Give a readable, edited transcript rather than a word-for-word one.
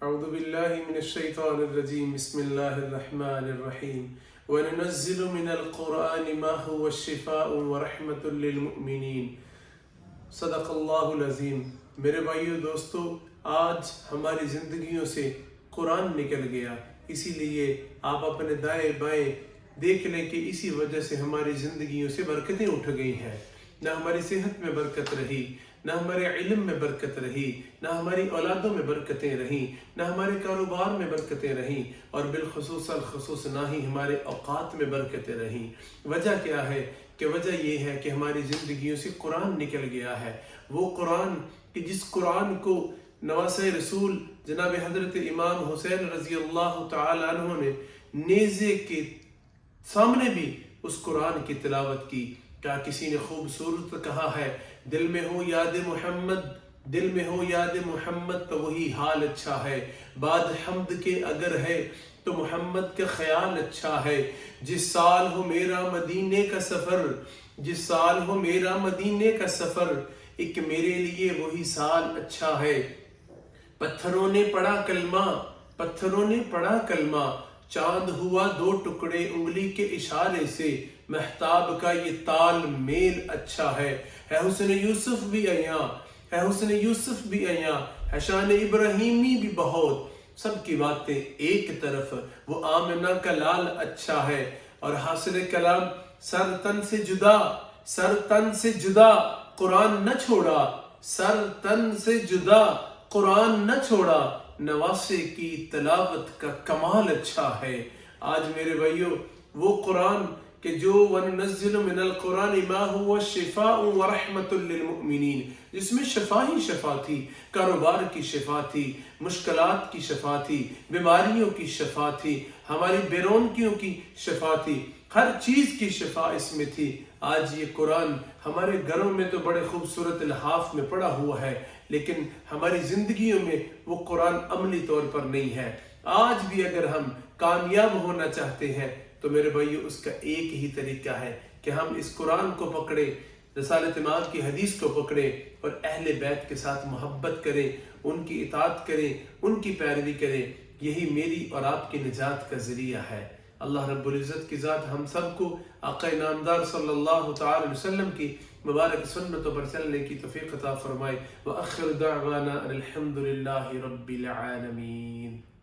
أعوذ بالله من الشيطان الرجيم بسم الله الرحمن الرحيم وننزل من القرآن ما هو شفاء ورحمة للمؤمنين صدق اللہ العظیم۔ میرے بھائیو دوستو، آج ہماری زندگیوں سے قرآن نکل گیا، اسی لیے آپ اپنے دائیں بائیں دیکھ لیں کہ اسی وجہ سے ہماری زندگیوں سے برکتیں اٹھ گئی ہیں۔ نہ ہماری صحت میں برکت رہی، نہ ہمارے علم میں برکت رہی، نہ ہماری اولادوں میں برکتیں رہیں، نہ ہمارے کاروبار میں برکتیں رہیں، اور بالخصوص نہ ہی ہمارے اوقات میں برکتیں رہیں۔ وجہ کیا ہے؟ کہ وجہ یہ ہے کہ ہماری زندگیوں سے قرآن نکل گیا ہے۔ وہ قرآن کہ جس قرآن کو نواسۂ رسول جناب حضرت امام حسین رضی اللہ تعالی عنہ نے نیزے کے سامنے بھی اس قرآن کی تلاوت کی۔ کیا کسی نے خوبصورت کہا ہے، دل میں ہو یاد محمد، دل میں ہو یاد محمد تو وہی حال اچھا ہے، بعد حمد کے اگر ہے تو محمد کا خیال اچھا ہے۔ جس سال ہو میرا مدینے کا سفر، جس سال ہو میرا مدینے کا سفر، ایک میرے لیے وہی سال اچھا ہے۔ پتھروں نے پڑھا کلمہ، پتھروں نے پڑھا کلمہ، چاند ہوا دو ٹکڑے انگلی کے اشارے سے، مہتاب کا یہ تال میل اچھا ہے۔ ہے حسن یوسف بھی ایاں، ہے حسن یوسف بھی ایاں، ہے شان ابراہیمی بھی بہت، سب کی باتیں ایک طرف، وہ آمنہ کا لال اچھا ہے۔ اور حاصل کلام سر تن سے جدا، سر تن سے جدا قرآن نہ چھوڑا، سر تن سے جدا قرآن نہ چھوڑا، نواسے کی تلاوت کا کمال اچھا ہے۔ آج میرے بھائیو، وہ قرآن کہ جو وَنُنَزِّلُ مِنَ الْقُرْآنِ مَا هُوَ شِفَاءٌ وَرَحْمَةٌ لِّلْمُؤْمِنِينَ، جس میں شفا ہی شفا تھی، کاروبار کی شفا تھی، مشکلات کی شفا تھی، بیماریوں کی شفا تھی، ہماری بیرونکیوں کی شفا تھی، ہر چیز کی شفا اس میں تھی۔ آج یہ قرآن ہمارے گھروں میں تو بڑے خوبصورت لحاف میں پڑا ہوا ہے، لیکن ہماری زندگیوں میں وہ قرآن عملی طور پر نہیں ہے۔ آج بھی اگر ہم کامیاب ہونا چاہتے ہیں تو میرے بھائیو اس کا ایک ہی طریقہ ہے کہ ہم اس قرآن کو پکڑیں، رسالت امام کی حدیث کو پکڑیں، اور اہل بیت کے ساتھ محبت کریں، ان کی اطاعت کریں، ان کی پیروی کریں۔ یہی میری اور آپ کی نجات کا ذریعہ ہے۔ اللہ رب العزت کی ذات ہم سب کو آقا نامدار صلی اللہ تعالی علیہ وسلم کی مبارک سنتوں پر چلنے کی توفیق عطا فرمائے۔ وآخر دعوانا ان الحمد للہ رب العالمین۔